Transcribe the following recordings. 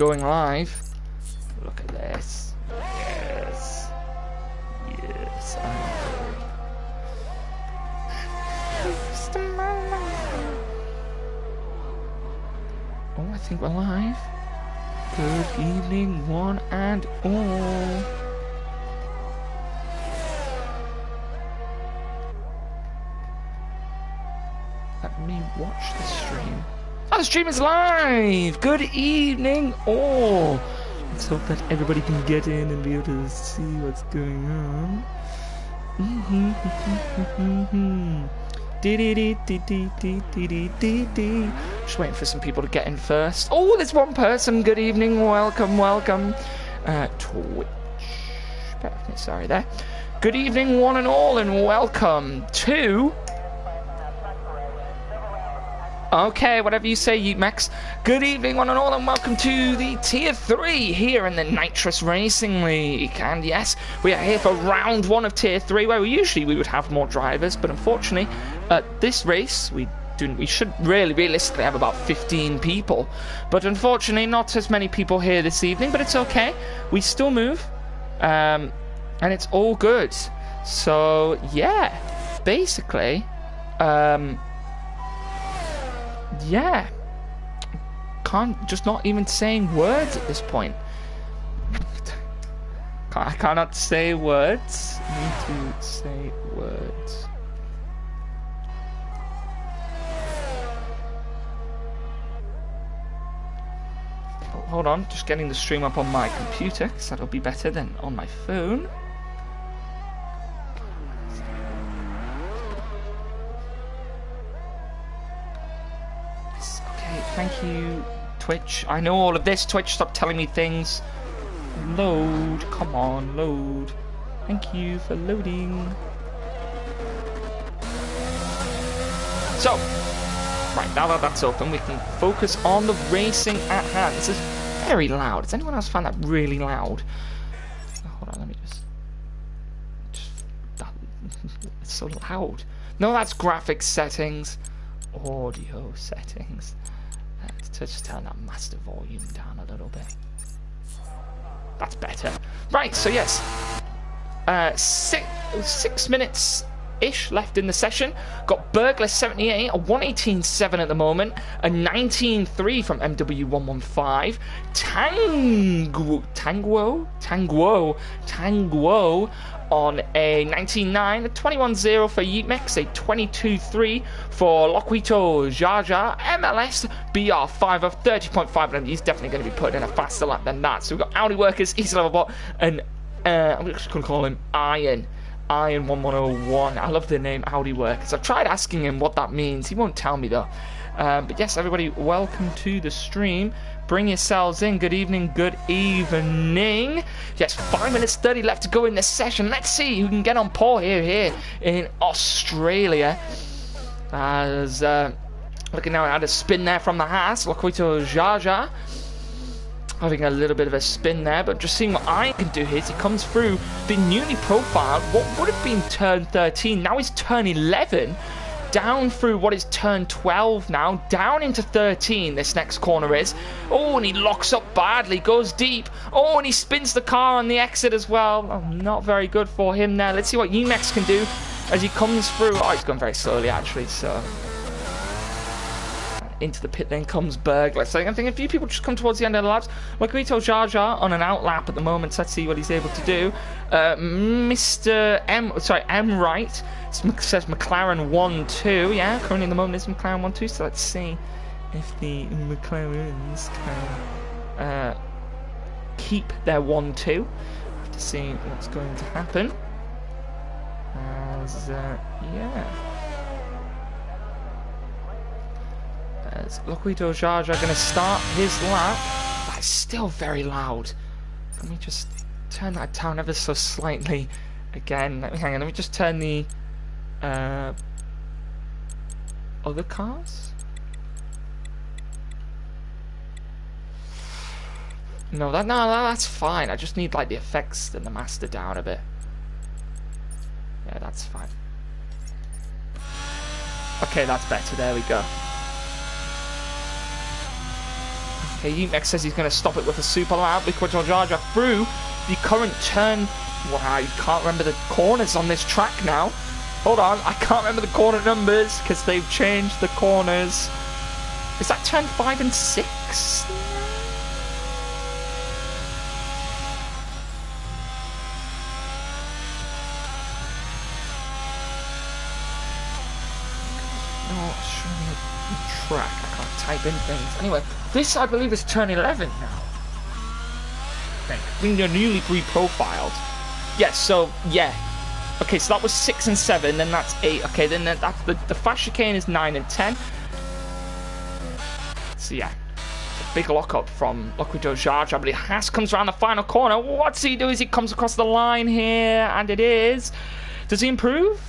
Going live. Look at this. Yes. Yes. Oh, I think we're live. Good evening, one and all. Let me watch the stream. Oh, the stream is live! Good evening, all! Let's hope that everybody can get in and be able to see what's going on. Just waiting for some people to get in first. Oh, there's one person. Good evening, welcome, welcome. Twitch. Bear with me, sorry there. Good evening, one and all, and welcome to... Okay, whatever you say, Max. Good evening, one and all, and welcome to the Tier 3 here in the Nitrous Racing League. And yes, we are here for round 1 of Tier 3, where we would have more drivers, but unfortunately, at this race, we should really realistically have about 15 people. But unfortunately, not as many people here this evening, but it's okay. We still move, and it's all good. So, yeah, basically, yeah, just not even saying words at this point. I cannot say words. I need to say words. Oh, hold on, just getting the stream up on my computer, because that'll be better than on my phone. Thank you, Twitch. I know all of this. Twitch, stop telling me things. Load. Come on, load. Thank you for loading. So, right, now that that's open, we can focus on the racing at hand. This is very loud. Does anyone else find that really loud? Oh, hold on, let me just it's so loud. No, that's graphics settings. Audio settings. Let's just turn that master volume down a little bit. That's better. Right, so yes. 6 minutes-ish left in the session. Got Burglar 78, a 118.7 at the moment, a 19.3 from MW115. Tanguo on a 19.9, a 21.0 for Yeetmex, a 22.3 for Loquito Jaja, MLS BR5 of 30.5, and he's definitely going to be putting in a faster lap than that. So we've got Audi Workers, East Level Bot, and I'm just going to call him Iron 1101. I love the name Audi Workers. I've tried asking him what that means. He won't tell me though. But yes, everybody, welcome to the stream. Bring yourselves in. Good evening, good evening. Yes, 5 minutes 30 left to go in this session. Let's see who can get on pole here in Australia. As looking now at a spin there from the Haas. Loquito Jaja having a little bit of a spin there, but just seeing what I can do here. He comes through, being newly profiled. What would have been turn 13, now he's turn 11. Down through what is turn 12 now, down into 13 this next corner is. Oh, and he locks up badly, goes deep. Oh, and he spins the car on the exit as well. Oh, not very good for him there. Let's see what Yeetmex can do as he comes through. Oh, he's gone very slowly actually, so... Into the pit lane comes Burglar. So I think a few people just come towards the end of the laps. Loquito Jaja on an out lap at the moment. So let's see what he's able to do. M Wright says McLaren 1-2. Yeah, currently at the moment it's McLaren 1-2. So let's see if the McLarens can keep their 1-2. Have to see what's going to happen. As yeah. As Loquito Jaja going to start his lap. That's still very loud. Let me just turn that down ever so slightly again. Hang on, let me just turn the other cars. No, that's fine. I just need like the effects and the master down a bit. Yeah, that's fine. Okay, that's better. There we go. Okay, Umex says he's going to stop it with a super loud Liquid Jaja through the current turn. Wow, I can't remember the corners on this track now. Hold on, I can't remember the corner numbers because they've changed the corners. Is that turn 5 and 6? Track. I can't type in things. Anyway, this I believe is turn 11 now. Okay, when you're newly reprofiled. Yes, so yeah. Okay, so that was 6 and 7, then that's 8. Okay, then that's the fast chicane is 9 and 10. So yeah, it's a big lockup from Lockwood Jaja, but Haas comes around the final corner. What's he do as he comes across the line here? And it is. Does he improve?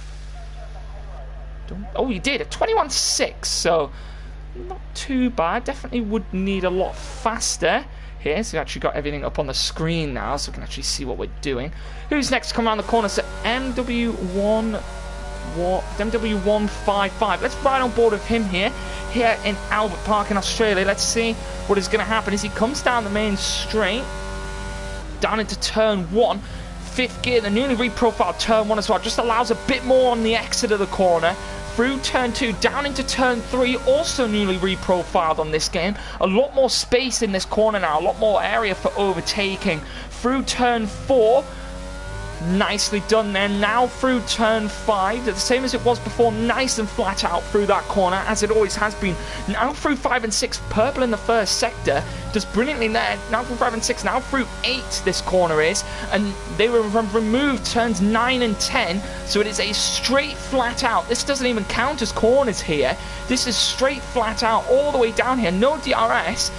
Oh, he did. A 21.6, so not too bad. Definitely would need a lot faster here. So we actually got everything up on the screen now, so we can actually see what we're doing. Who's next to come around the corner? So MW155. Let's ride on board with him here in Albert Park in Australia. Let's see what is going to happen as he comes down the main straight, down into turn 1. 5th gear, the newly reprofiled turn 1 as well. Just allows a bit more on the exit of the corner. Through turn 2, down into turn 3, also newly reprofiled on this game. A lot more space in this corner now, a lot more area for overtaking. Through turn 4, nicely done there. Now through turn 5, the same as it was before, nice and flat out through that corner, as it always has been. Now through 5 and 6, purple in the first sector, does brilliantly there. Now through 5 and 6, now through 8 this corner is, and they were removed turns 9 and 10, so it is a straight flat out. This doesn't even count as corners here. This is straight flat out all the way down here, no DRS,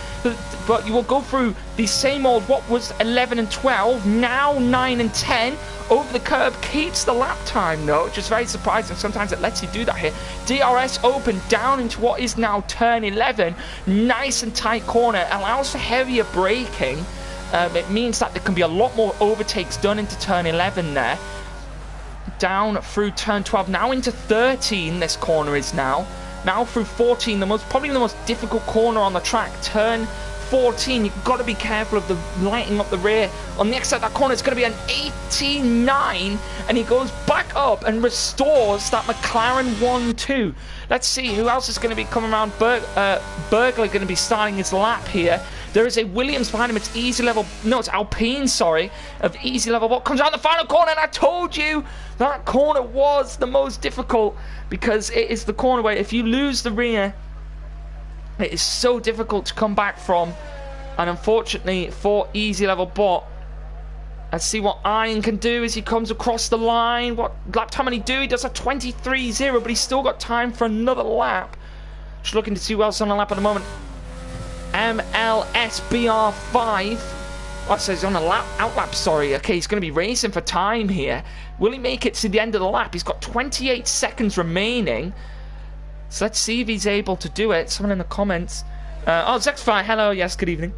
but you will go through the same old, what was 11 and 12, now 9 and 10, over the curb, keeps the lap time though, which is very surprising. Sometimes it lets you do that here. DRS open down into what is now turn 11, nice and tight corner, allows for heavier braking. It means that there can be a lot more overtakes done into turn 11 there. Down through turn 12, now into 13 this corner is now. Now through 14, probably the most difficult corner on the track. Turn 14, you've got to be careful of the lighting up the rear. On the exit of that corner, it's going to be an 89, and he goes back up and restores that McLaren 1-2. Let's see who else is going to be coming around. Bergler going to be starting his lap here. There is a Williams behind him. It's easy level. No, it's Alpine, sorry. Of easy level. What comes out the final corner? And I told you that corner was the most difficult, because it is the corner where if you lose the rear, it is so difficult to come back from. And unfortunately for easy level bot, let's see what Iron can do as he comes across the line. What lap time can he do? He does a 23.0, but he's still got time for another lap. Just looking to see who else on the lap at the moment. MLSBR5. Oh, so he's on a outlap, sorry. Okay, he's going to be racing for time here. Will he make it to the end of the lap? He's got 28 seconds remaining. So let's see if he's able to do it. Someone in the comments. Oh, Zexfire, hello. Yes, good evening.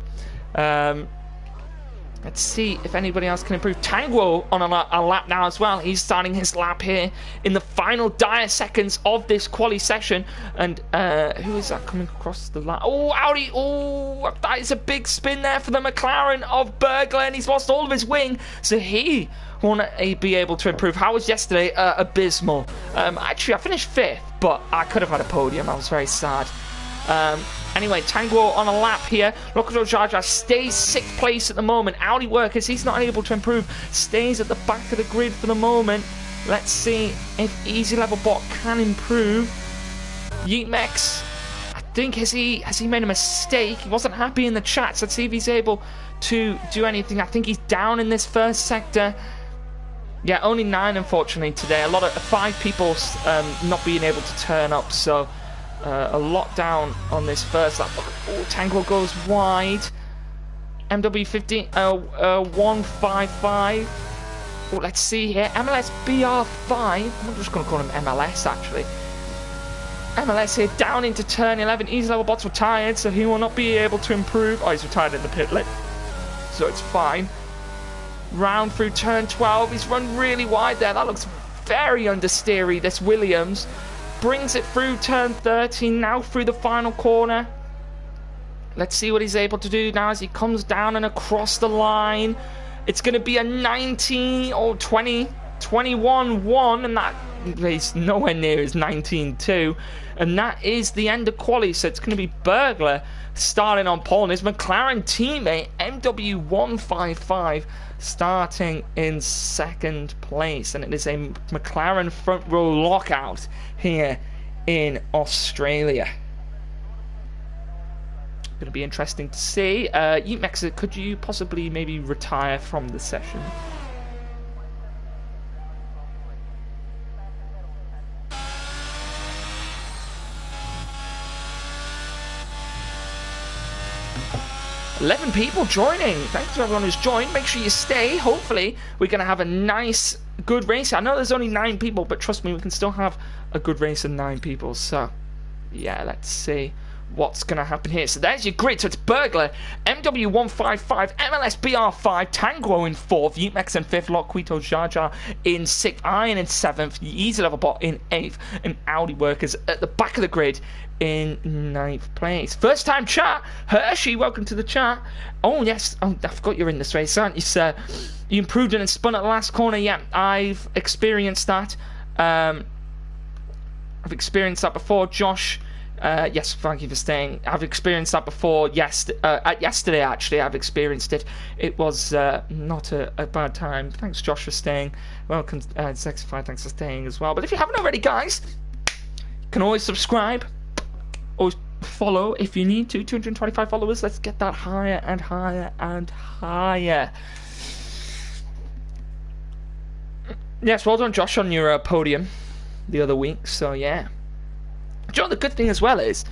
Let's see if anybody else can improve. Tanguo on a lap now as well. He's starting his lap here in the final dire seconds of this quali session. And who is that coming across the lap? Oh, Audi. Oh, that is a big spin there for the McLaren of Bergler. And he's lost all of his wing. So he won't be able to improve. How was yesterday? Abysmal. Actually, I finished 5th, but I could have had a podium. I was very sad. Anyway, Tanguo on a lap here. Lokoto Jaja stays 6th place at the moment. Audi Workers, he's not able to improve. Stays at the back of the grid for the moment. Let's see if Easy Level Bot can improve. Yeetmex, I think, has he made a mistake? He wasn't happy in the chats. Let's see if he's able to do anything. I think he's down in this first sector. Yeah, only 9 unfortunately today. A lot of 5 people not being able to turn up, so a lot down on this first lap. Oh, Tango goes wide. MW15 155. Oh, let's see here. MLS BR5. I'm just going to call him MLS actually. MLS here down into turn 11. Easy Level Bot's retired, so he will not be able to improve. Oh, he's retired in the pit lane, so it's fine. Round through turn 12. He's run really wide there. That looks very understeery, this Williams. Brings it through turn 13, now through the final corner. Let's see what he's able to do now as he comes down and across the line. It's going to be a 19 or 20, 21-1, and that is nowhere near his 19-2. And that is the end of quali, so it's going to be Burglar starting on pole, and his McLaren teammate, MW155, starting in second place. And it is a McLaren front row lockout here in Australia. Going to be interesting to see. Mexa, could you possibly maybe retire from the session? $11 people joining. Thanks to everyone who's joined. Make sure you stay. Hopefully, we're going to have a nice, good race. I know there's only 9 people, but trust me, we can still have a good race of 9 people. So, yeah, let's see what's going to happen here. So there's your grid. So it's Burglar, MW155, MLS BR5, Tango in 4th, Yeetmex in 5th, Loquito Jaja in 6th, Iron in 7th, Easy Level Bot in 8th, and Audi Workers at the back of the grid in 9th place. First time chat, Hershey, welcome to the chat. Oh yes, I forgot you're in this race, aren't you, sir? You improved and spun at the last corner. Yeah, I've experienced that. I've experienced that before. Josh, yes, thank you for staying. I've experienced that before. Yesterday, actually, I've experienced it. It was not a bad time. Thanks, Josh, for staying. Welcome, Sexify, thanks for staying as well. But if you haven't already, guys, you can always subscribe. Always follow if you need to. 225 followers. Let's get that higher and higher and higher. Yes, well done, Josh, on your podium the other week. So yeah. Do you know the good thing as well is,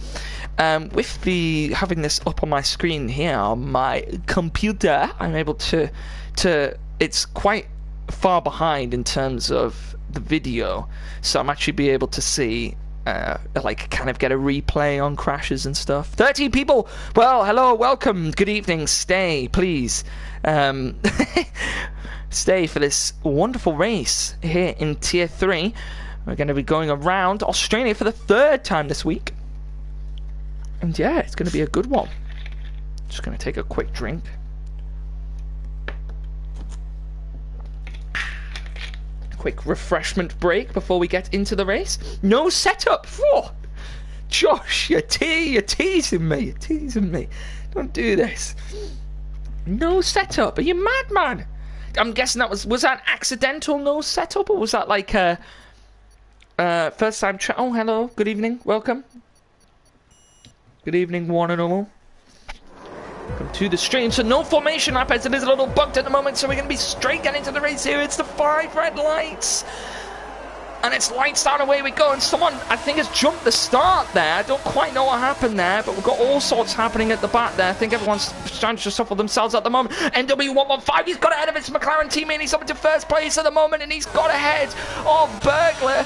with the having this up on my screen here on my computer, I'm able to it's quite far behind in terms of the video, so I'm actually be able to see like kind of get a replay on crashes and stuff. 13 people. Well, hello, welcome, good evening. Stay, please. Stay for this wonderful race here in Tier 3. We're going to be going around Australia for the 3rd time this week. And yeah, it's going to be a good one. Just going to take a quick drink. Quick refreshment break before we get into the race. No setup. Whoa. Josh, you're teasing me. You're teasing me. Don't do this. No setup. Are you mad, man? I'm guessing that was that accidental no setup, or was that like a first time chat? Oh, hello. Good evening. Welcome. Good evening, one and all. Welcome to the stream. So no formation lap as it is a little bugged at the moment, so we're going to be straight getting into the race here. It's the 5 red lights. And it's lights down, away we go. And someone, I think, has jumped the start there. I don't quite know what happened there, but we've got all sorts happening at the back there. I think everyone's trying to shuffle themselves at the moment. NW115, he's got ahead of his McLaren teammate. He's up into first place at the moment, and he's got ahead of Burglar.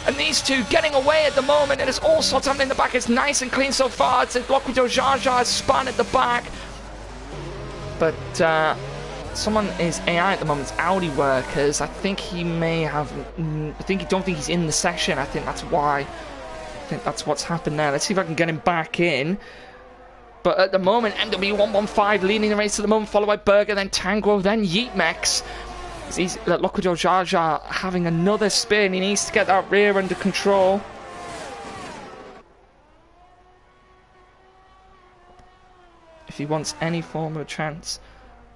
And these two getting away at the moment, and there's all sorts happening in the back. It's nice and clean so far. It's Loquito Jaja spun at the back. But someone is AI at the moment. It's Audi Workers. I think he may have. Don't think he's in the session. I think that's why. I think that's what's happened there. Let's see if I can get him back in. But at the moment, NW115 leading the race at the moment, followed by Burger, then Tango, then Yeetmex. He's Loquito Jaja having another spin. He needs to get that rear under control. If he wants any form of chance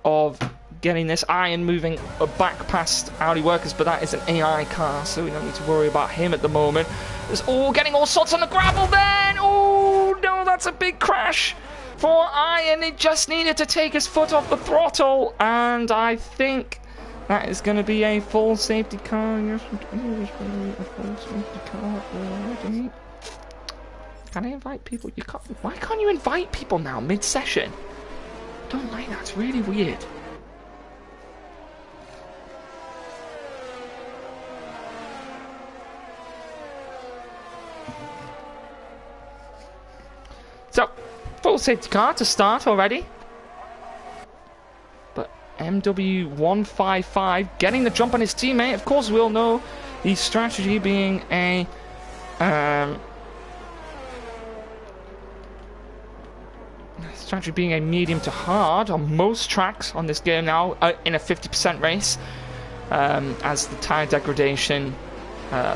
of getting this. Iron moving back past Audi Workers, but that is an AI car, so we don't need to worry about him at the moment. There's all getting all sorts on the gravel then. Oh no, that's a big crash for Iron. He just needed to take his foot off the throttle, and I think that is going to be a full safety car. Yes, it is going to be a full safety car already. Can I invite people? You can't. Why can't you invite people now mid-session? I don't like that. It's really weird. So, full safety car to start already. But MW155 getting the jump on his teammate. Of course, we all know the strategy being a strategy being a medium to hard on most tracks on this game now, in a 50% race, as the tyre degradation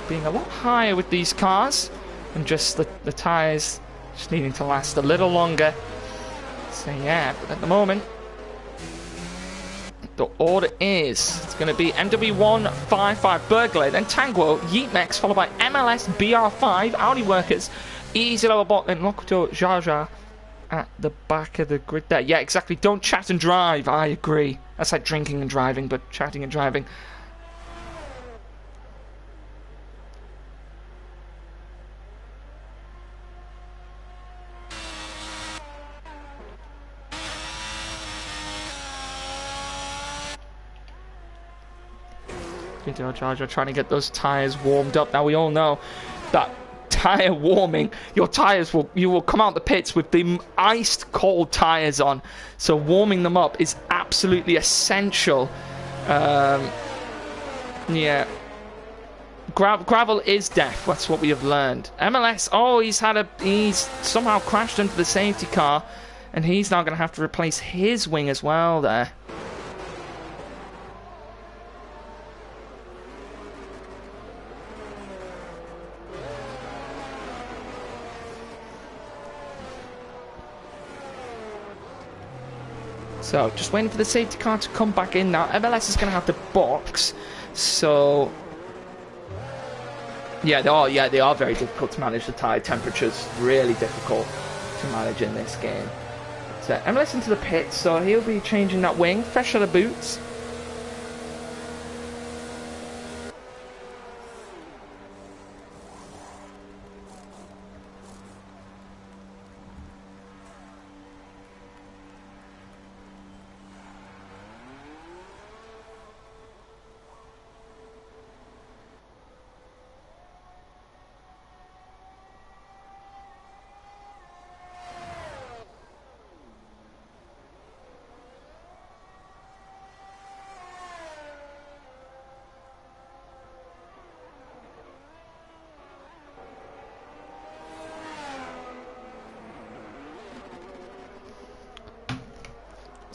being a lot higher with these cars, and just the tyres just needing to last a little longer. So yeah, but at the moment, the order is, it's going to be MW155 Burglar, then Tango, Yeetmex, followed by MLS BR5, Audi Workers, Easy Level Bot, then Locuto Jaja at the back of the grid there. Yeah, exactly. Don't chat and drive. I agree. That's like drinking and driving, but chatting and driving. Charger trying to get those tires warmed up. Now we all know that tire warming, you will come out the pits with the iced cold tires on, so warming them up is absolutely essential. Yeah, gravel is death. That's what we have learned. MLS, oh, he's somehow crashed into the safety car, and he's now going to have to replace his wing as well there. So, just waiting for the safety car to come back in now. MLS is going to have to box. So, yeah, they are very difficult to manage. The tyre temperatures really difficult to manage in this game. So, MLS into the pit. So, he'll be changing that wing. Fresh set of boots.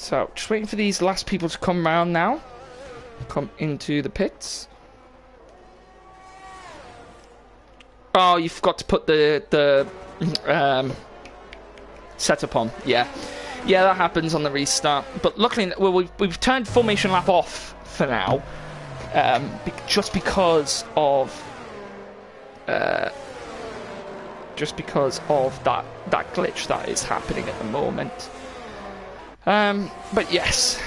So, just waiting for these last people to come round now. Come into the pits. Oh, you forgot to put the setup on. Yeah, that happens on the restart. But luckily, well, we've turned formation lap off for now, just because of that glitch that is happening at the moment. But yes.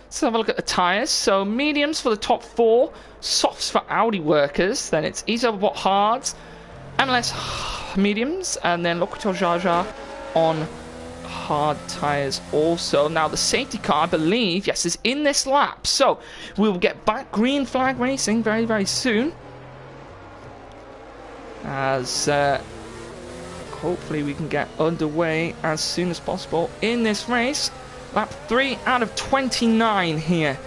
Let's have a look at the tyres. So mediums for the top four, softs for Audi Workers, then it's Isabot Hards, MLS mediums, and then Locutor Jaja on hard tyres also. Now the safety car, I believe, yes, is in this lap. So we will get back green flag racing very, very soon. As hopefully we can get underway as soon as possible in this race. Lap 3 out of 29 here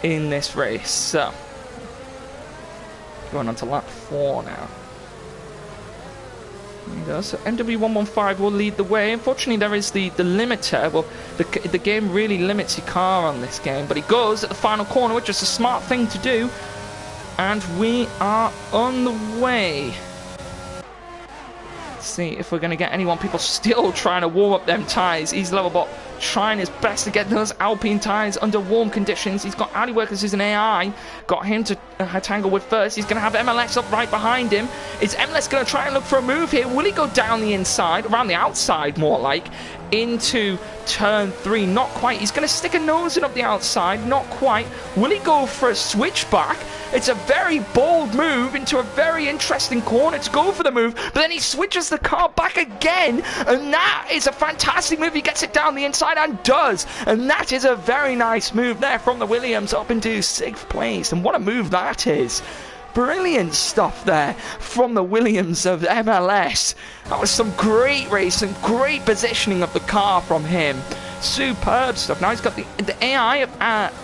in this race. So, going on to lap 4 now. There you go. So MW115 will lead the way. Unfortunately, there is the limiter. Well, the game really limits your car on this game. But it goes at the final corner, which is a smart thing to do. And we are on the way. See if we're going to get anyone. People still trying to warm up them tyres. He's Levelbot trying his best to get those Alpine tyres under warm conditions. He's got Audi Workers who's an AI. Got him to tangle with first. He's going to have MLS up right behind him. Is MLS going to try and look for a move here? Will he go down the inside? Around the outside, more like. Into turn 3. Not quite. He's going to stick a nose in up the outside. Not quite. Will he go for a switchback? It's a very bold move into a very interesting corner to go for the move, but then he switches the car back again, and that is a fantastic move. He gets it down the inside and does, and that is a very nice move there from the Williams up into 6th place, and what a move that is. Brilliant stuff there from the Williams of MLS. That was some great race and great positioning of the car from him. Superb stuff. Now he's got the AI of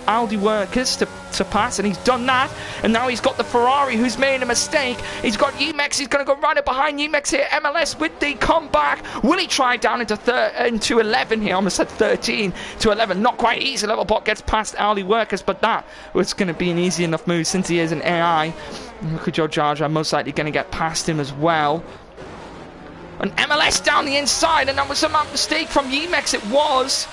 Aldi workers to pass, and he's done that. And now he's got the Ferrari, who's made a mistake. He's got Yemex. He's going to go right up behind Yemex here. MLS with the comeback. Will he try down into 11 here? I almost said 13 to 11. Not quite easy. Level bot gets past Aldi workers, but that was going to be an easy enough move since he is an AI. Look at Joe Jaja, most likely going to get past him as well. And MLS down the inside, and that was a mistake from Yemex, it was.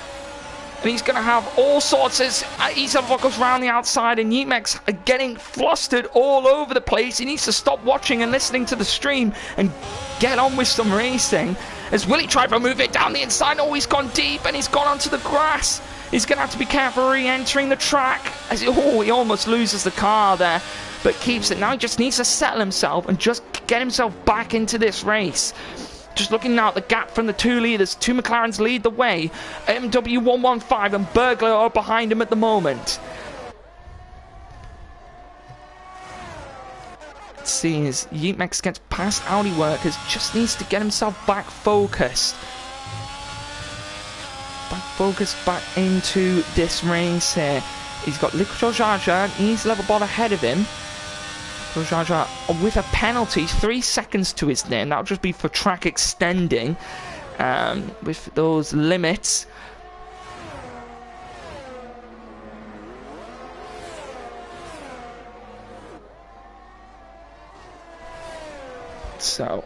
And he's going to have all sorts as Isalva goes around the outside, and Yemex are getting flustered all over the place. He needs to stop watching and listening to the stream and get on with some racing. As Willie tried to move it down the inside, oh, he's gone deep, and he's gone onto the grass. He's going to have to be careful re-entering the track. As he almost loses the car there, but keeps it. Now he just needs to settle himself and just get himself back into this race. Just looking now at the gap from the two leaders. Two McLarens lead the way. MW115 and Burglar are behind him at the moment. Let's see as Yemex gets past Audi workers. Just needs to get himself back focused. Back into this race here. He's got Liquid Jaja, and he's level bot ahead of him. Jaja with a penalty, 3 seconds to his name. That'll just be for track extending with those limits. So,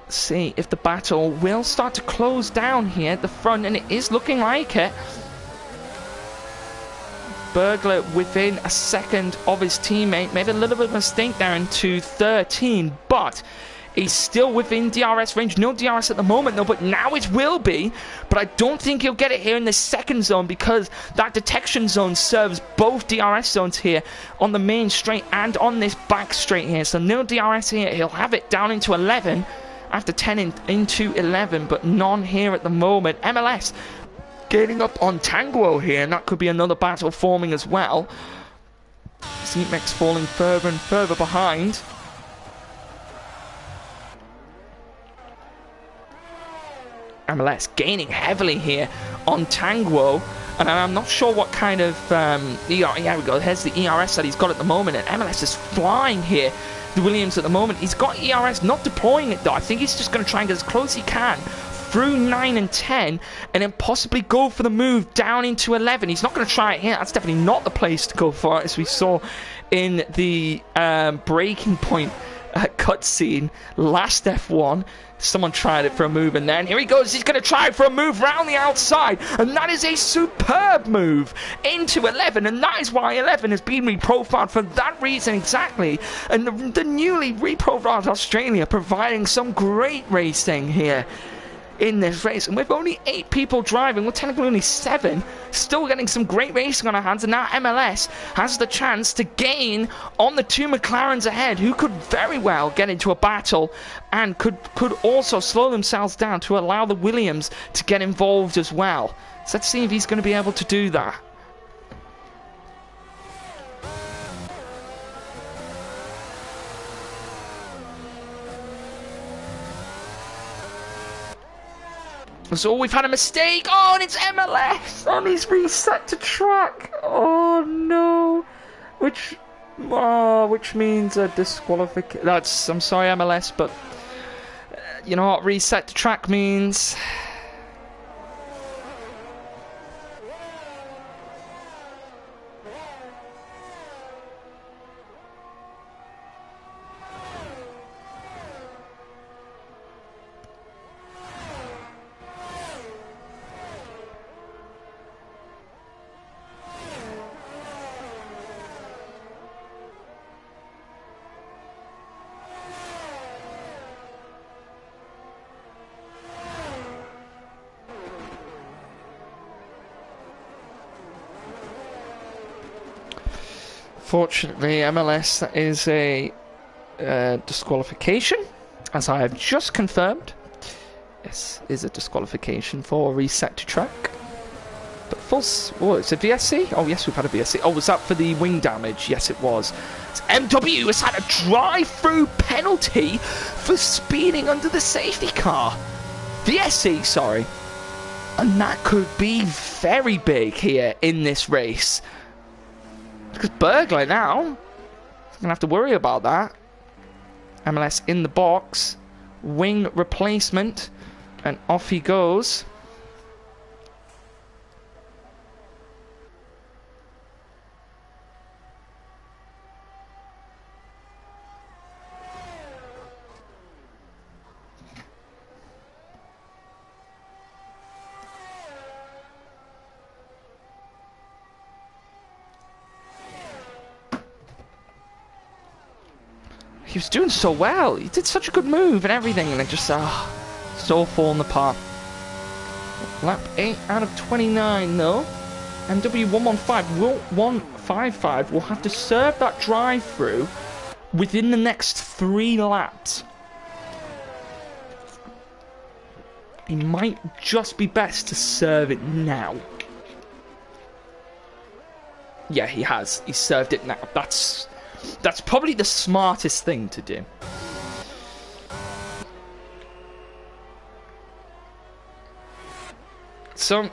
see if the battle will start to close down here at the front, and it is looking like it. Burglar within a second of his teammate. Made a little bit of a mistake there into 13, but he's still within DRS range. No DRS at the moment though, but now it will be. But I don't think he'll get it here in the second zone, because that detection zone serves both DRS zones here on the main straight and on this back straight here. So no DRS here. He'll have it down into 11 after 10 into 11, but none here at the moment. MLS gaining up on Tanguo here, and that could be another battle forming as well. Yemex falling further and further behind. MLS gaining heavily here on Tanguo, and I'm not sure what kind of yeah, we go. Here's the ERS that he's got at the moment, and MLS is flying here. The Williams at the moment, he's got ERS, not deploying it though. I think he's just going to try and get as close as he can through 9 and 10, and then possibly go for the move down into 11. He's not going to try it here. That's definitely not the place to go for it, as we saw in the breaking point cutscene last F1. Someone tried it for a move, and then here he goes. He's going to try for a move round the outside, and that is a superb move into 11, and that is why 11 has been reprofiled for that reason exactly. And the newly reprofiled Australia providing some great racing here in this race, and with only 8 people driving, well, technically only 7, still getting some great racing on our hands. And now MLS has the chance to gain on the 2 McLarens ahead, who could very well get into a battle and could also slow themselves down to allow the Williams to get involved as well. So let's see if he's going to be able to do that. So we've had a mistake. Oh, and it's MLS. And he's reset to track. Oh no. Which means a disqualification. I'm sorry, MLS, but you know what reset to track means? Fortunately, MLS, that is a disqualification, as I have just confirmed. Yes, is a disqualification for reset to track. But false. Oh, it's a VSC? Oh, yes, we've had a VSC. Oh, was that for the wing damage? Yes, it was. MW has had a drive-through penalty for speeding under the safety car. VSC, sorry. And that could be very big here in this race. Because Burglar now, going to have to worry about that. MLS in the box. Wing replacement. And off he goes. He was doing so well. He did such a good move and everything, and it just so falling apart. Lap 8 out of 29 though. MW115 will have to serve that drive through within the next 3 laps. It might just be best to serve it now. Yeah, he has. He served it now. That's probably the smartest thing to do. So,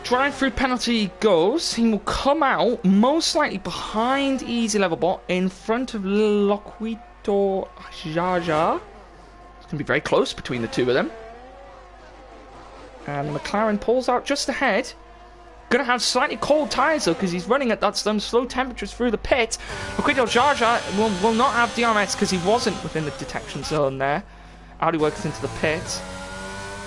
drive-through penalty goes. He will come out most likely behind Easy Level Bot in front of Loquito Jaja. It's going to be very close between the two of them. And McLaren pulls out just ahead. Gonna have slightly cold tyres though, because he's running at that some slow temperatures through the pit. Loquito Jaja will not have DRS because he wasn't within the detection zone there. Audi works into the pit.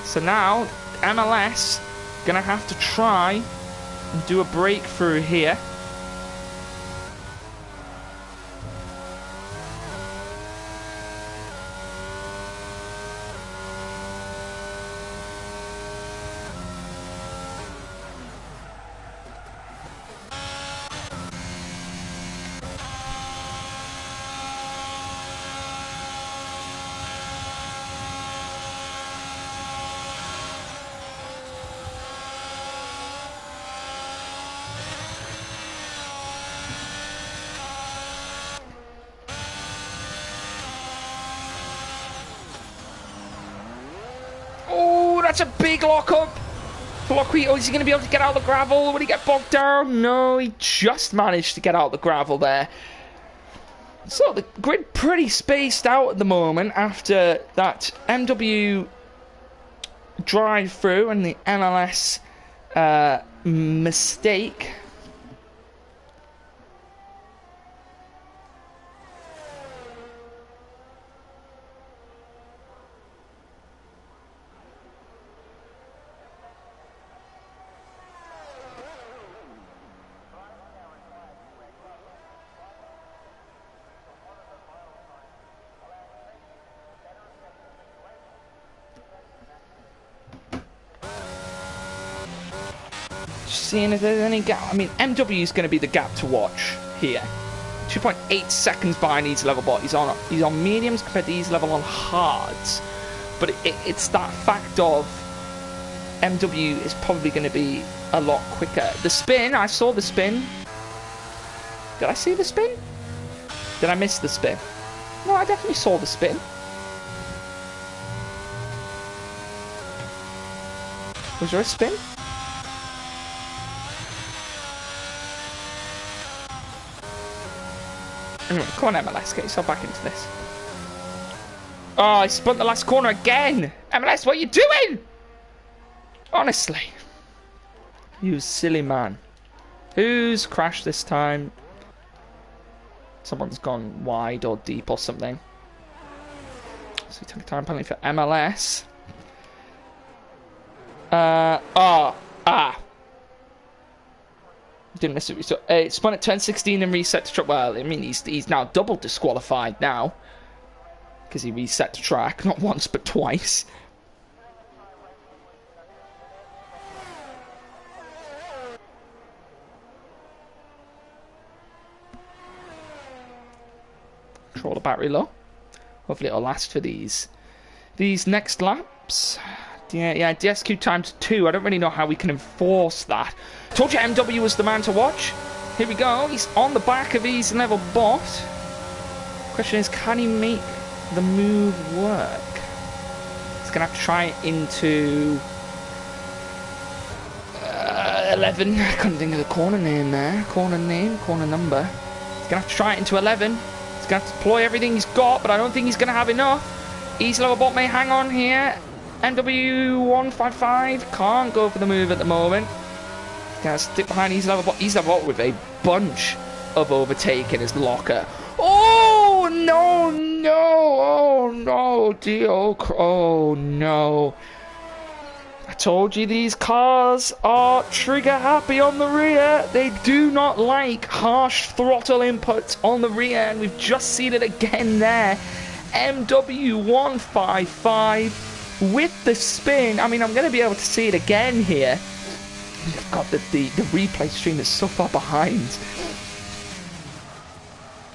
So now MLS gonna have to try and do a breakthrough here. That's a big lock-up for Loquito. Is he going to be able to get out of the gravel? Will he get bogged down? No, he just managed to get out of the gravel there. So the grid pretty spaced out at the moment after that MW drive-through and the MLS mistake. Seeing if there's any gap. I mean, MW is going to be the gap to watch here. 2.8 seconds behind Easy Level Bot. He's on mediums compared to Easy Level on hards. But it's that fact of MW is probably going to be a lot quicker. The spin, I saw the spin. Did I see the spin? Did I miss the spin? No, I definitely saw the spin. Was there a spin? Anyway, come on MLS, get yourself back into this. Oh, I spun the last corner again! MLS, what are you doing? Honestly. You silly man. Who's crashed this time? Someone's gone wide or deep or something. So we took a time penalty for MLS. Didn't miss it. So, it spun at turn 16 and reset to track. Well, I mean, he's now double disqualified now. Because he reset to track, not once but twice. Control the battery low. Hopefully it'll last for these next laps. Yeah, DSQ times 2. I don't really know how we can enforce that. Told you MW was the man to watch. Here we go. He's on the back of Easy Level Bot. Question is, can he make the move work? He's going to have to try it into 11. I couldn't think of the corner name there. Corner name, corner number. He's going to have to try it into 11. He's going to have to deploy everything he's got, but I don't think he's going to have enough. East level bot may hang on here. MW155 can't go for the move at the moment. He's going to stick behind East level bot. East level bot with a bunch of overtake in his locker. Oh, no, no. Oh, no. Oh, no. I told you these cars are trigger happy on the rear. They do not like harsh throttle inputs on the rear, and we've just seen it again there. MW155 with the spin. I mean, I'm going to be able to see it again here. God, the replay stream is so far behind.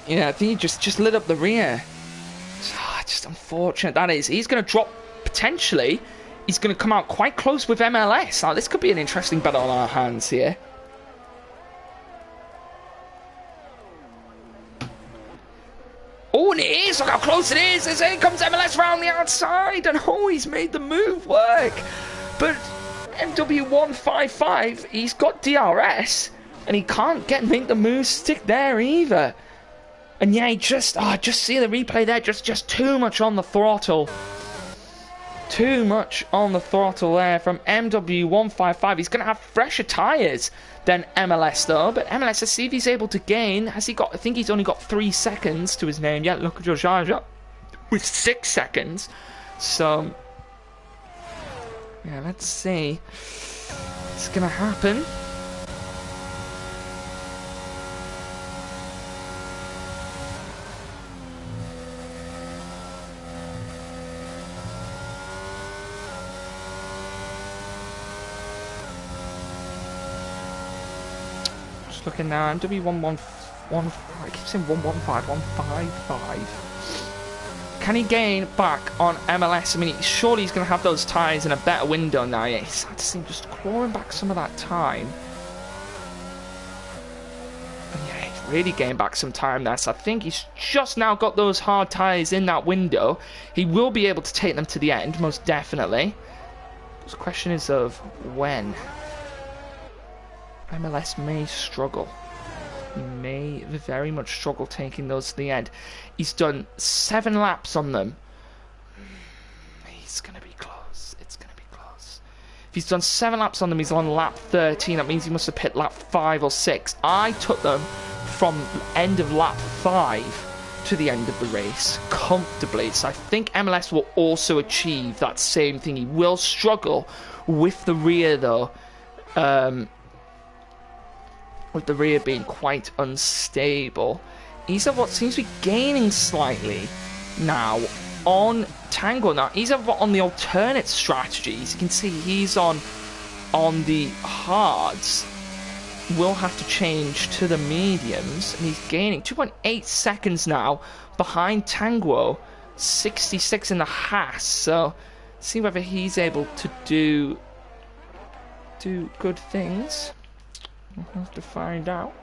Yeah, I think he just lit up the rear. Just unfortunate that is. He's going to drop potentially. He's going to come out quite close with MLS. Now, this could be an interesting battle on our hands here. Oh, and it is! Look how close it is! Here comes MLS round the outside! And oh, he's made the move work! But MW155, he's got DRS, and he can't make the move stick there either. And yeah, he just see the replay there, just too much on the throttle. Too much on the throttle there from MW155. He's going to have fresher tyres than MLS though. But MLS, let's see if he's able to gain. Has he got, I think he's only got 3 seconds to his name. Yeah, look at Georgia with 6 seconds. So, yeah, let's see. It's going to happen. Looking now, MW115, I keep saying 115, 155. Can he gain back on MLS? I mean, surely he's going to have those tyres in a better window now. Yeah, he's had to see him just clawing back some of that time. And yeah, he's really gained back some time there. So I think he's just now got those hard tyres in that window. He will be able to take them to the end, most definitely. The question is of when. MLS may struggle. He may very much struggle taking those to the end. He's done 7 laps on them. He's going to be close. It's going to be close. If he's done 7 laps on them, he's on lap 13. That means he must have hit lap 5 or 6. I took them from end of lap 5 to the end of the race comfortably. So I think MLS will also achieve that same thing. He will struggle with the rear though. With the rear being quite unstable. He's what seems to be gaining slightly now on Tango. Now he's on the alternate strategies. You can see he's on the hards. Will have to change to the mediums, and he's gaining 2.8 seconds now behind Tango, 66 in the Haas. So see whether he's able to do good things. We'll have to find out.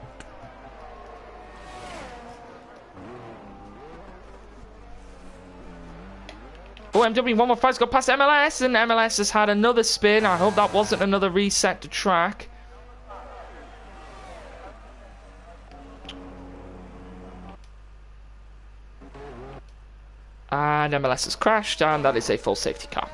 Oh, MW115's got past MLS, and MLS has had another spin. I hope that wasn't another reset to track. And MLS has crashed, and that is a full safety car.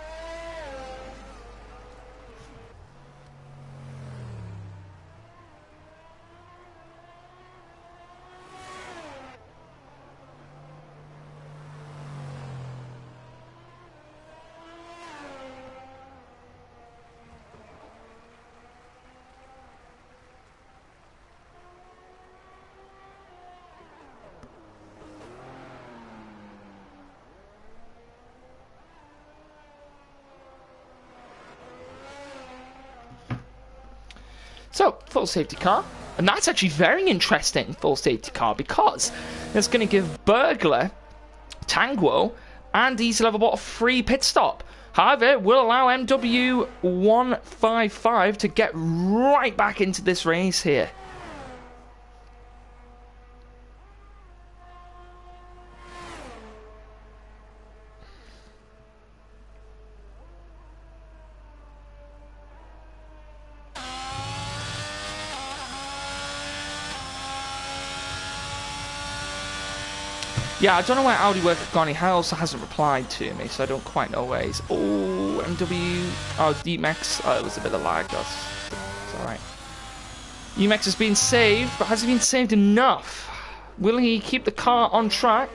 So, full safety car. And that's actually very interesting, full safety car, because it's going to give Burglar, Tango, and Easy Level Bot a free pit stop. However, it will allow MW155 to get right back into this race here. Yeah, I don't know where Audi worker gone. He also hasn't replied to me, so I don't quite know where he's... Oh, MW... Oh, DMAX. Oh, it was a bit of lag. It's alright. UMAX has been saved, but has he been saved enough? Will he keep the car on track,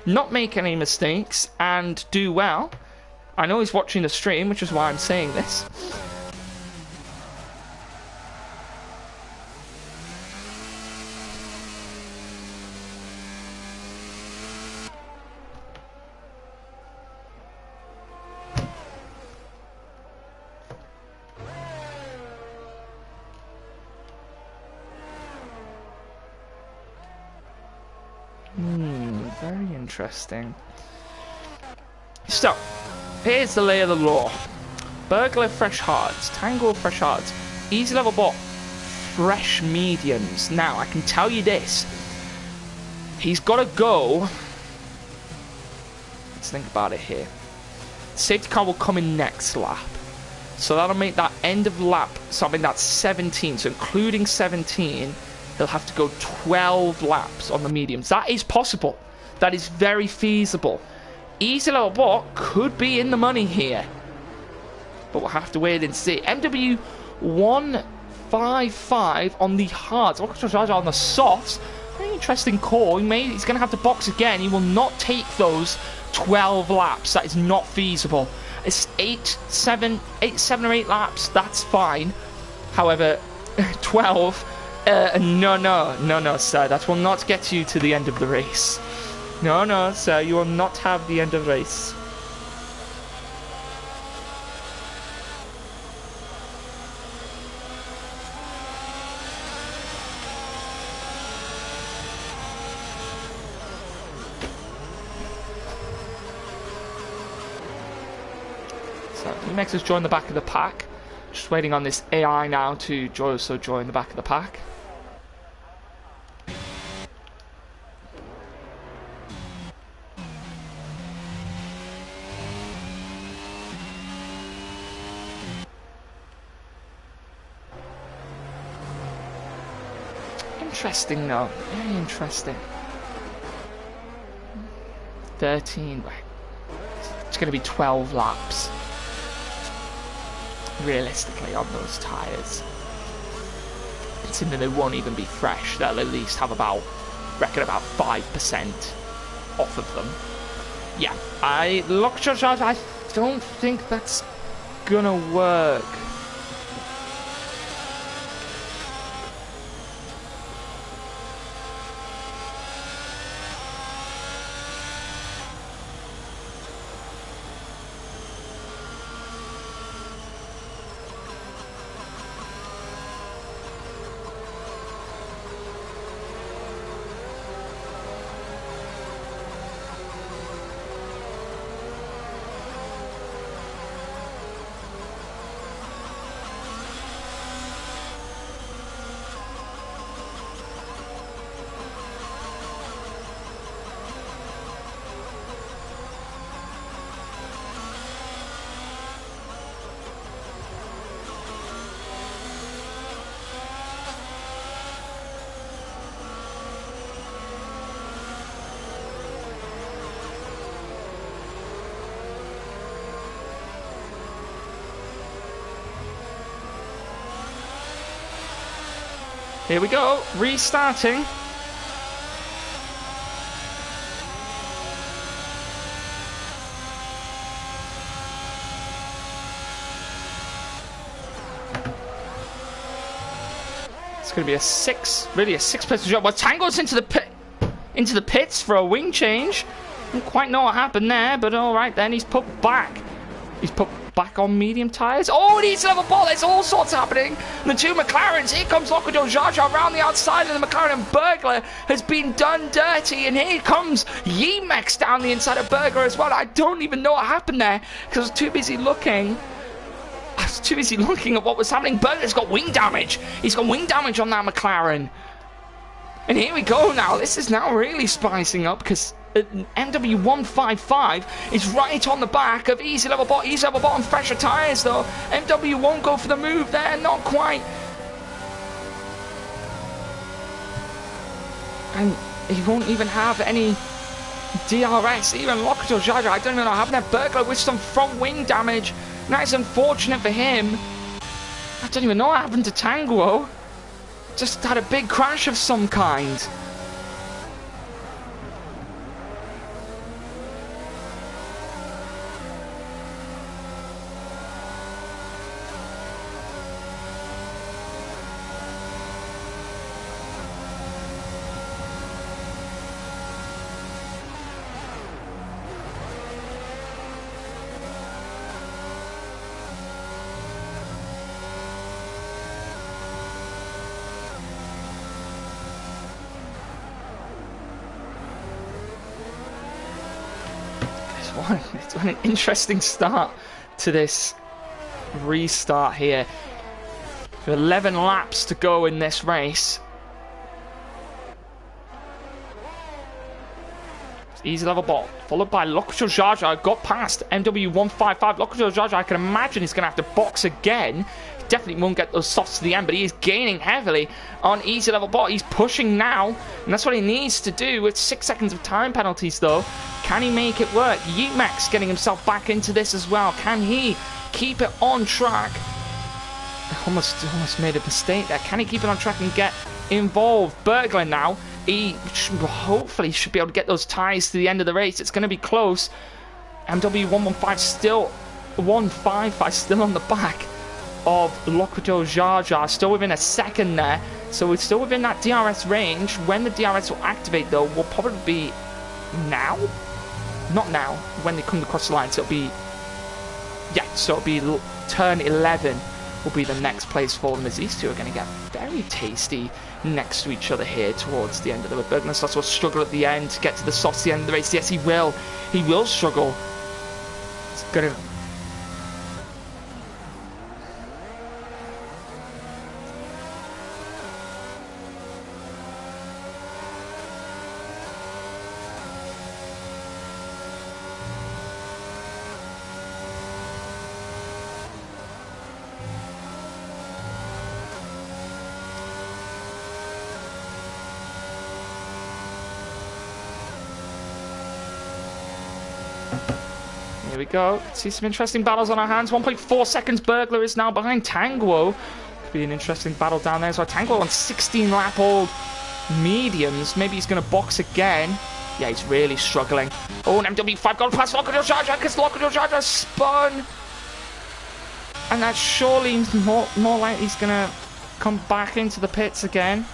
not make any mistakes, and do well? I know he's watching the stream, which is why I'm saying this. Very interesting. So, here's the lay of the law. Burglar, fresh hards. Tango, fresh hards. Easy level bot, fresh mediums. Now, I can tell you this. He's got to go... Let's think about it here. Safety car will come in next lap. So that'll make that end of lap something that's 17. So including 17... He'll have to go 12 laps on the mediums. That is possible. That is very feasible. Easy level bot could be in the money here. But we'll have to wait and see. MW 155 on the hards. On the softs. Very interesting call. He's going to have to box again. He will not take those 12 laps. That is not feasible. It's 8, 7 or 8 laps. That's fine. However, 12... No, sir. That will not get you to the end of the race. No, sir. You will not have the end of the race. So, Emacs has joined the back of the pack. Just waiting on this AI now to also join the back of the pack. Interesting though, very interesting. 13, it's going to be 12 laps. Realistically on those tyres. Considering they won't even be fresh, they'll at least have about 5% off of them. Yeah, I don't think that's gonna work. Here we go, restarting. It's going to be a six-person job. Well, Tango's into the pits for a wing change. Didn't quite know what happened there, but all right then. He's put back. He's put back on medium tyres. Oh, he needs another ball. There's all sorts happening. And the two McLarens. Here comes Lockwood Jaja around the outside, and the McLaren Burglar has been done dirty. And here comes Yemex down the inside of Burglar as well. I don't even know what happened there because I was too busy looking. At what was happening. Burglar's got wing damage. He's got wing damage on that McLaren. And here we go now. This is now really spicing up because MW155 is right on the back of Easy Level Bot on fresher tyres though. MW won't go for the move there, not quite. And he won't even have any DRS, even Lockjaw Jaja, I don't even know what happened there. Burglar with some front wing damage. That is unfortunate for him. I don't even know what happened to Tanguo. Just had a big crash of some kind. It's been an interesting start to this restart here. 11 laps to go in this race. Easy level ball, followed by Lockjaw Jaja. Got past MW155. Lockjaw Jaja, I can imagine he's going to have to box again. Definitely won't get those softs to the end, but he is gaining heavily on easy level ball. He's pushing now, and that's what he needs to do with 6 seconds of time penalties, though. Can he make it work? Yeetmax getting himself back into this as well. Can he keep it on track? Almost made a mistake there. Can he keep it on track and get involved? Burglar now. He hopefully should be able to get those ties to the end of the race. It's going to be close. MW115 still 155 still on the back of Lockjaw Jaja, still within a second there. So we're still within that DRS range. When the DRS will activate, though, will probably be now. Not now. When they come across the line, so it'll be so it'll be turn 11 will be the next place for them, as these two are going to get very tasty next to each other here towards the end of the race. Bergman starts to struggle at the end to get to the softs at the end of the race. Yes, he will. He will struggle. It's going to... Here we go. See some interesting battles on our hands. 1.4 seconds. Burglar is now behind Tanguo. Could be an interesting battle down there as well. Tanguo on 16-lap-old mediums. Maybe he's going to box again. Yeah, he's really struggling. Oh, an MW5 gone past Lockjaw Jaja because Lockjaw Jaja spun. And that's surely more likely he's going to come back into the pits again.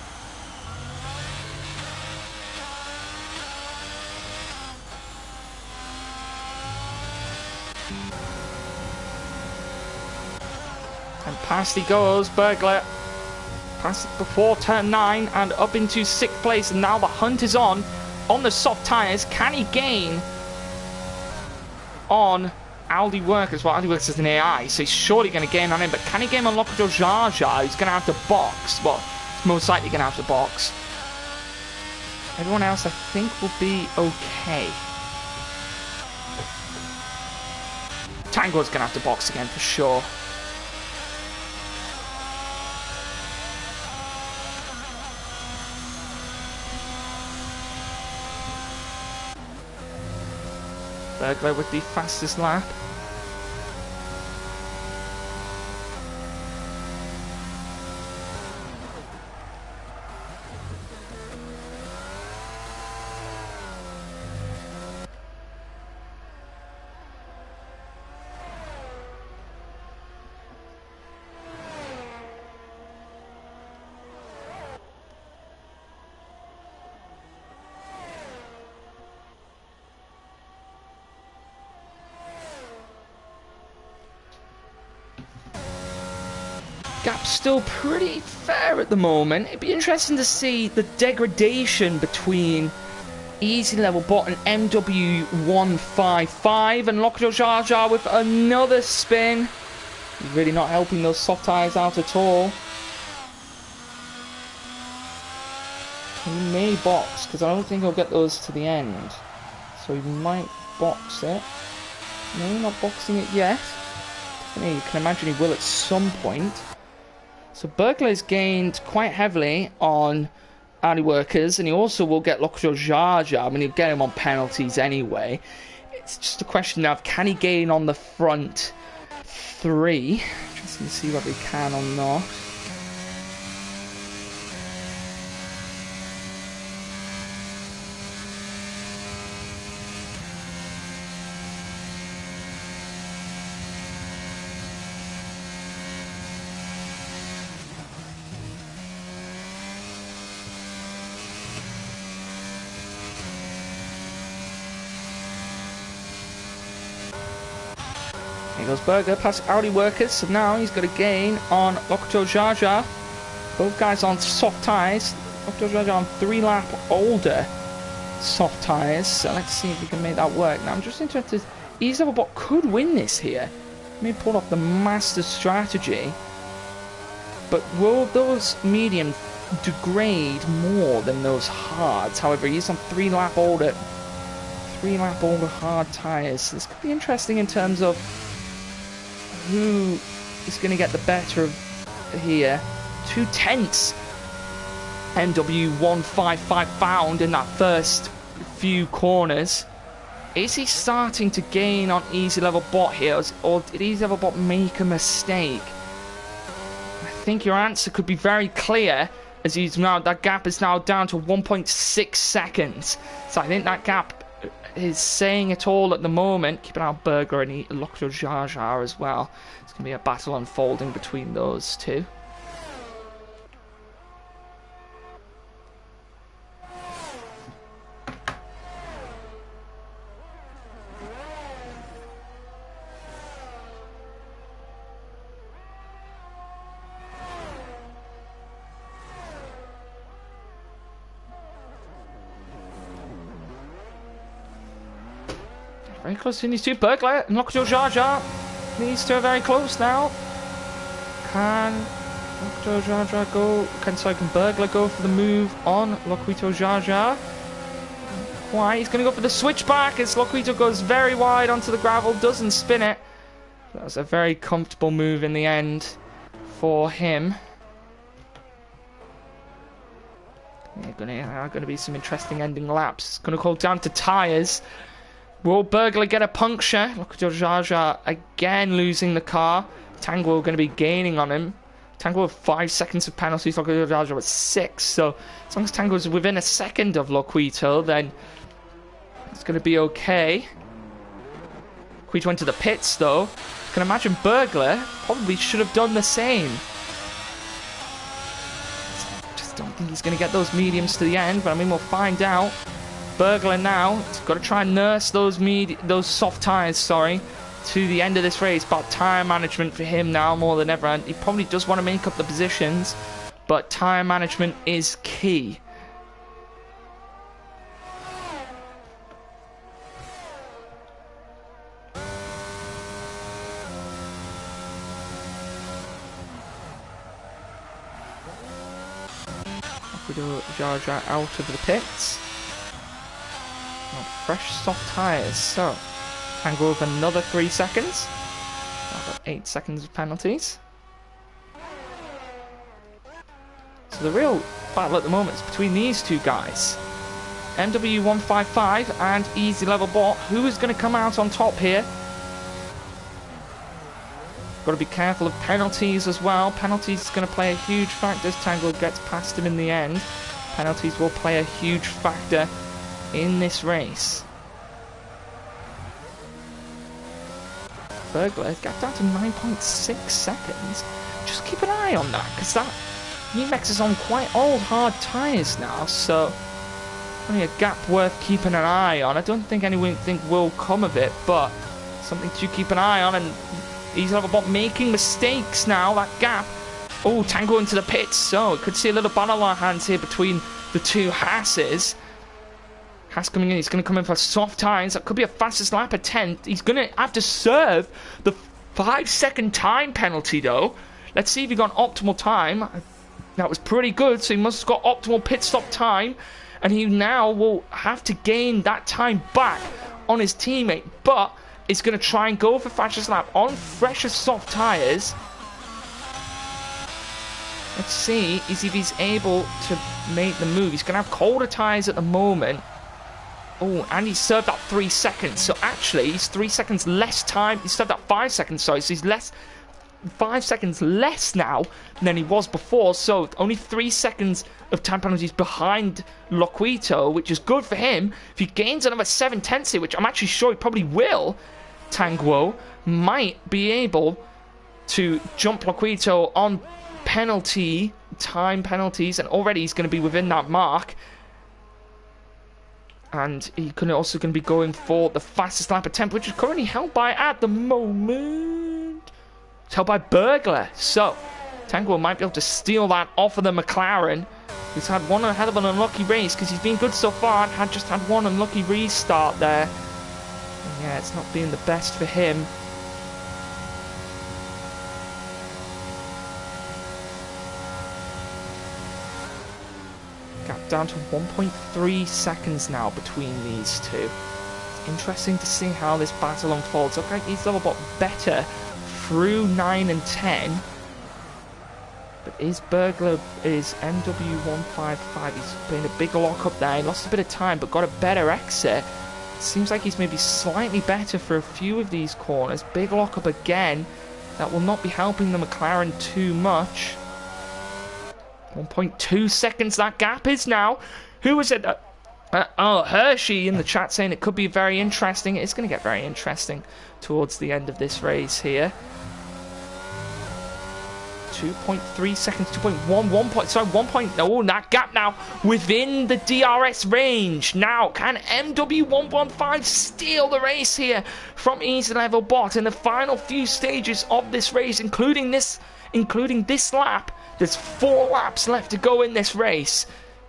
And past he goes, Burglar. Past before turn 9 and up into 6th place. And now the hunt is on the soft tyres. Can he gain on Aldi Workers? Well, Aldi Workers is an AI, so he's surely going to gain on him. But can he gain on Lockjaw Jaja? He's going to have to box. Well, he's most likely going to have to box. Everyone else, I think, will be okay. Tango's going to have to box again for sure. Burglar with the fastest lap. Gap's still pretty fair at the moment. It'd be interesting to see the degradation between Easy Level Bot and MW155 and Lockjaw Jaja with another spin. He's really not helping those soft tyres out at all. He may box, because I don't think he'll get those to the end. So he might box it. No, not boxing it yet. You can imagine he will at some point. So Burglar's gained quite heavily on Alley Workers, and he also will get Lockjaw Jar Jar. I mean, he'll get him on penalties anyway. It's just a question now of can he gain on the front three? Just to see whether he can or not. Here goes Burger past Audi Workers, so now he's got a gain on Lockjaw Jar Jar. Both guys on soft tyres. Lockjaw Jar Jar on 3-lap older soft tyres, so let's see if we can make that work. Now I'm just interested, Easy Level Bot could win this here. May pull off the master strategy, but will those medium degrade more than those hards? However, he's on 3-lap older hard tyres, so this could be interesting in terms of who is going to get the better of here. 2/10 MW155 found in that first few corners. Is he starting to gain on Easy Level Bot here, or did Easy Level Bot make a mistake? I think your answer could be very clear, as that gap is now down to 1.6 seconds. So I think that gap is saying it all at the moment. Keep an eye on Burger and Lockjaw Jar Jar as well. It's going to be a battle unfolding between those two. Very close to these two. Burglar and Lockjaw Jar Jar. These two are very close now. Can Lockjaw Jar Jar go? Can Burglar go for the move on Lockjaw Jar Jar? Why? He's going to go for the switchback as Lockjaw goes very wide onto the gravel, doesn't spin it. That was a very comfortable move in the end for him. There are going to be some interesting ending laps. It's going to go down to tyres. Will Burglar get a puncture? Lockjaw Jar Jar again losing the car. Tango going to be gaining on him. Tango with 5 seconds of penalties. Lockjaw Jar Jar with 6. So as long as Tango is within a second of Loquito, then it's going to be okay. Loquito went to the pits though. I can imagine Burglar probably should have done the same. Just don't think he's going to get those mediums to the end, but I mean we'll find out. Burglar now, he's got to try and nurse those soft tyres, to the end of this race. About tyre management for him now more than ever. And he probably does want to make up the positions, but tyre management is key. Jar Jar out of the pits. Fresh soft tyres, so Tango with another 3 seconds. About 8 seconds of penalties. So the real battle at the moment is between these two guys. MW155 and Easy Level Bot. Who is going to come out on top here? Got to be careful of penalties as well. Penalties is going to play a huge factor as Tango gets past him in the end. Penalties will play a huge factor in this race. Burglar got down to 9.6 seconds. Just keep an eye on that, because that Umex is on quite old hard tyres now, so only a gap worth keeping an eye on. I don't think anything will come of it, but something to keep an eye on. And Easy Level Bot making mistakes now. That gap. Oh, Tango into the pits, so it could see a little battle on hands here between the two Hasses. Haas coming in, he's going to come in for soft tyres. That could be a fastest lap attempt. He's going to have to serve the 5-second time penalty though. Let's see if he got optimal time. That was pretty good, so he must have got optimal pit stop time. And he now will have to gain that time back on his teammate. But he's going to try and go for fastest lap on fresher soft tyres. Let's see if he's able to make the move. He's going to have colder tyres at the moment. Oh, and he served that 3 seconds. So actually, he's 3 seconds less time. He served that 5 seconds, sorry. So he's 5 seconds less now than he was before. So only 3 seconds of time penalties behind Loquito, which is good for him. If he gains another 7 tenths here, which I'm actually sure he probably will, Tanguo might be able to jump Loquito on time penalties, and already he's going to be within that mark. And he's also going to be going for the fastest lap attempt, which is currently held by, at the moment, it's held by Burglar. So, Tanguo might be able to steal that off of the McLaren. He's had one hell of an unlucky race, because he's been good so far, and just had one unlucky restart there. And yeah, it's not been the best for him. Gap down to 1.3 seconds now between these two. It's interesting to see how this battle unfolds. Looks like he's a little bit better through 9 and 10. But is MW155? He's been a big lock up there. He lost a bit of time but got a better exit. Seems like he's maybe slightly better for a few of these corners. Big lock up again. That will not be helping the McLaren too much. 1.2 seconds that gap is now. Who was it? Hershey in the chat saying it could be very interesting. It's going to get very interesting towards the end of this race here. 2.3 seconds, 2.1, 1 oh, that gap now within the DRS range. Now, can MW115 steal the race here from Easy Level Bot in the final few stages of this race, including this lap? There's 4 laps left to go in this race,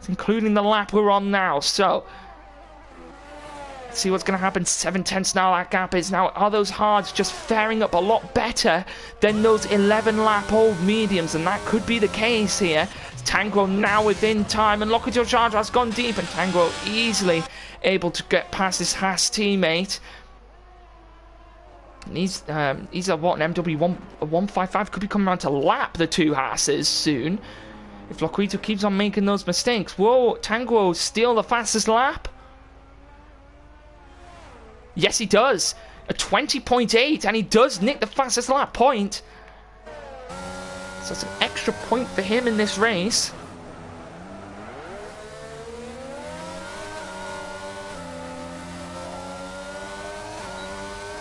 including the lap we're on now. So, let's see what's going to happen. 7 tenths now that gap is. Now, are those hards just faring up a lot better than those 11-lap-old mediums? And that could be the case here. Tanguo now within time, and Loquito Charger has gone deep, and Tanguo easily able to get past his Haas teammate. He's a what, an MW155 could be coming around to lap the 2 Haas's soon. If Loquito keeps on making those mistakes. Whoa, Tanguo steal the fastest lap? Yes, he does. A 20.8, and he does nick the fastest lap point. So that's an extra point for him in this race.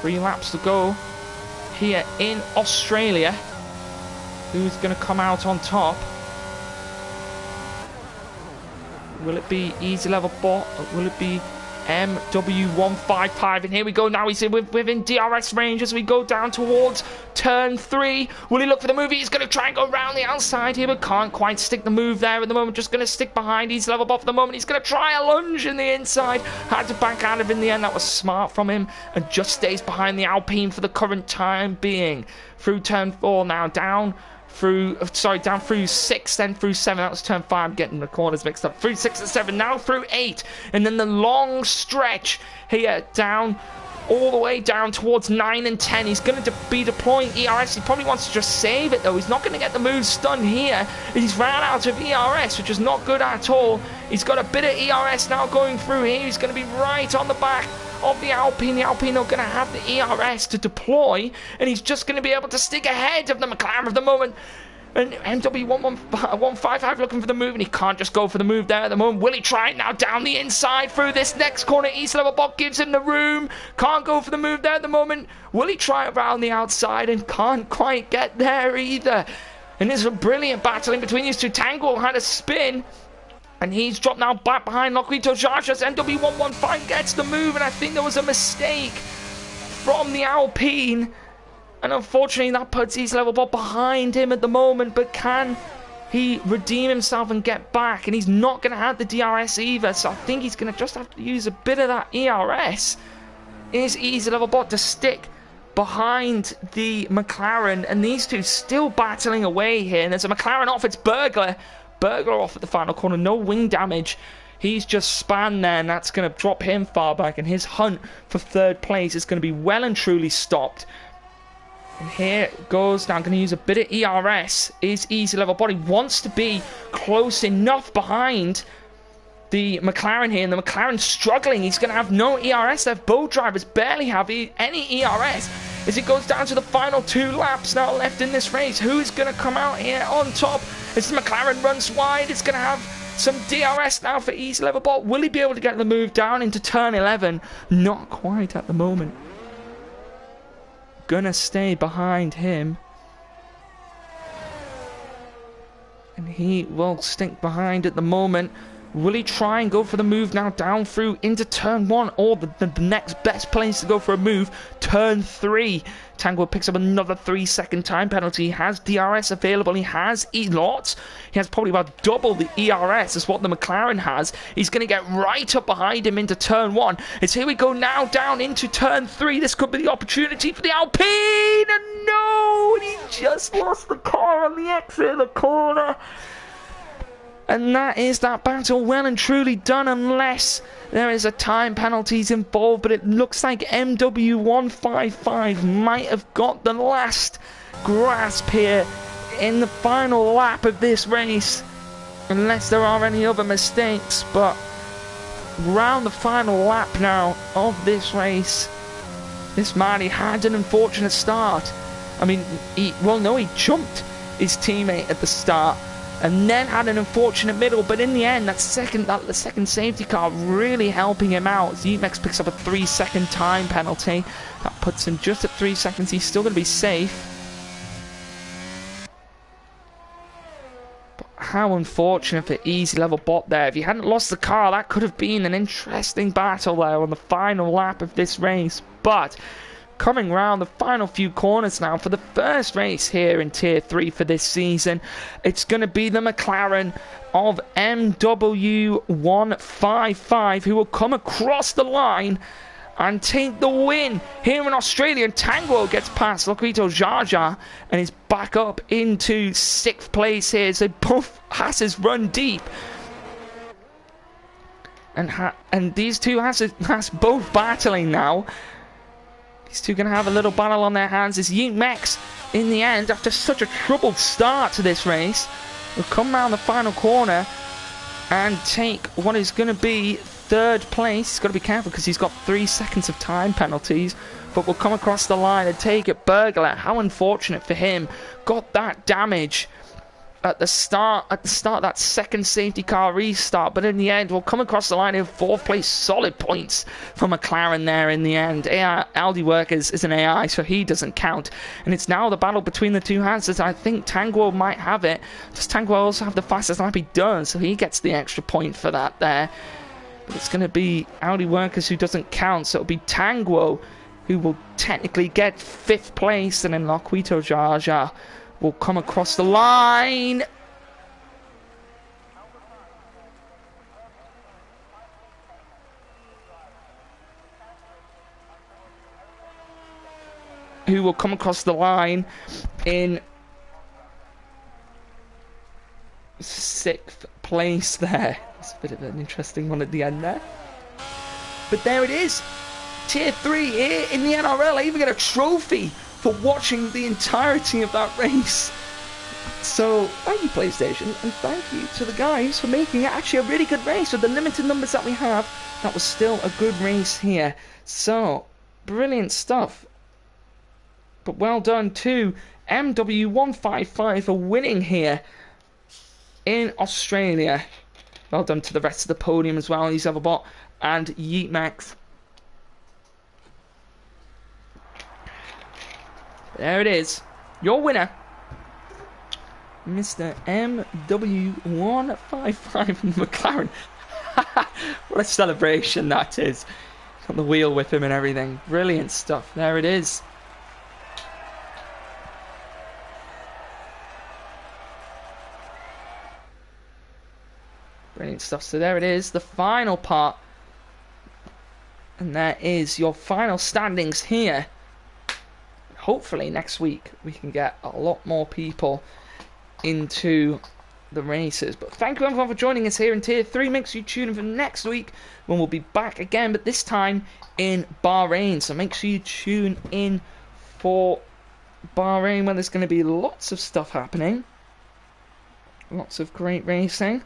Three laps to go here in Australia. Who's going to come out on top? Will it be Easy Level Bot, or will it be MW155? And here we go now. He's within DRS range as we go down towards turn 3. Will he look for the move? He's going to try and go around the outside here, but can't quite stick the move there at the moment. Just going to stick behind Easy Level Bot for the moment. He's going to try a lunge in the inside. Had to back out of in the end. That was smart from him, and just stays behind the Alpine for the current time being. Through turn 4 now, down through 6, then through 7. That was turn 5, getting the corners mixed up. Through 6 and 7, now through 8, and then the long stretch here down, all the way down towards 9 and 10. He's going to be deploying ERS. He probably wants to just save it though. He's not going to get the move stun here. He's ran out of ERS, which is not good at all. He's got a bit of ERS now going through here. He's going to be right on the back of the Alpine. The Alpine are going to have the ERS to deploy, and he's just going to be able to stick ahead of the McLaren at the moment. And MW155 looking for the move, and he can't just go for the move there at the moment. Will he try it now down the inside through this next corner? East Level Bot gives him the room. Can't go for the move there at the moment. Will he try it around the outside, and can't quite get there either? And there's a brilliant battle in between these two. Tanguo had a spin, and he's dropped now back behind Loquito Chargers. MW115 gets the move, and I think there was a mistake from the Alpine. And unfortunately, that puts East Level Bot behind him at the moment. But can he redeem himself and get back? And he's not going to have the DRS either. So I think he's going to just have to use a bit of that ERS. Is Easy Level Bot to stick behind the McLaren? And these two still battling away here. And there's a McLaren off. It's Burglar. Burglar off at the final corner. No wing damage. He's just spanned there. And that's going to drop him far back. And his hunt for third place is going to be well and truly stopped. And here it goes. Now I'm going to use a bit of ERS. Is easy level body. Wants to be close enough behind the McLaren here. And the McLaren's struggling. He's going to have no ERS left. Both drivers barely have any ERS. As it goes down to the final 2 laps now left in this race. Who is going to come out here on top? As the McLaren runs wide, it's going to have some DRS now for easy level ball. Will he be able to get the move down into turn 11? Not quite at the moment. Gonna stay behind him. And he will stink behind at the moment. Will he try and go for the move now down through into turn 1, or the next best place to go for a move, turn 3? Tango picks up another 3-second time penalty. He has DRS available. He has lots. He has probably about double the ERS as what the McLaren has. He's going to get right up behind him into turn 1. It's here we go now down into turn 3. This could be the opportunity for the Alpine. And no, he just lost the car on the exit of the corner. And that is that battle well and truly done, unless there is a time penalties involved. But it looks like MW155 might have got the last grasp here in the final lap of this race, unless there are any other mistakes. But round the final lap now of this race, this man, he had an unfortunate start. I mean, he jumped his teammate at the start and then had an unfortunate middle, but in the end, the second safety car really helping him out. Zemex picks up a 3-second time penalty. That puts him just at 3 seconds. He's still going to be safe. But how unfortunate for easy level bot there. If he hadn't lost the car, that could have been an interesting battle there on the final lap of this race. But coming round the final few corners now for the first race here in Tier 3 for this season, it's going to be the McLaren of MW155 who will come across the line and take the win here in Australia. And Tango gets past Loquito Jaja and is back up into 6th place here. So both Hasses run deep. And these two Hasses both battling now. These two going to have a little battle on their hands as Yeet in the end, after such a troubled start to this race, will come round the final corner and take what is going to be 3rd place. He's got to be careful because he's got 3 seconds of time penalties, but will come across the line and take it. Burglar, how unfortunate for him. Got that damage at the start of that second safety car restart, but in the end will come across the line in 4th place. Solid points for McLaren there in the end. Aldi Workers is an AI, so he doesn't count, and it's now the battle between the two Hansons. I think Tango might have it. Does Tango also have the fastest lap? He does, so he gets the extra point for that there. But it's going to be Audi Workers who doesn't count, so it'll be Tango who will technically get 5th place, and then Loquito Jaja will come across the line. Who will come across the line in 6th place there. It's a bit of an interesting one at the end there. But there it is. Tier 3 here in the NRL. I even get a trophy for watching the entirety of that race. So thank you, PlayStation, and thank you to the guys for making it actually a really good race. With the limited numbers that we have, that was still a good race here. So brilliant stuff. But well done to MW155 for winning here in Australia. Well done to the rest of the podium as well, Easy-Level-Bot and Yeetmax. There it is. Your winner, Mr. MW155 from McLaren. What a celebration that is. Got the wheel with him and everything. Brilliant stuff. There it is. Brilliant stuff. So there it is, the final part. And there is your final standings here. Hopefully next week we can get a lot more people into the races. But thank you everyone for joining us here in Tier 3. Make sure you tune in for next week when we'll be back again, but this time in Bahrain. So make sure you tune in for Bahrain, where there's going to be lots of stuff happening. Lots of great racing.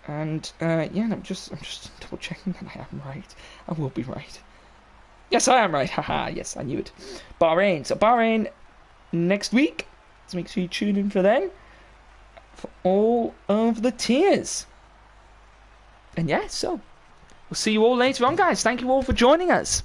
And, yeah, I'm just double checking that I am right. I will be right. Yes, I am right. Haha, yes, I knew it. Bahrain. So Bahrain next week. So make sure you tune in for then. For all of the tiers. And yeah, so we'll see you all later on, guys. Thank you all for joining us.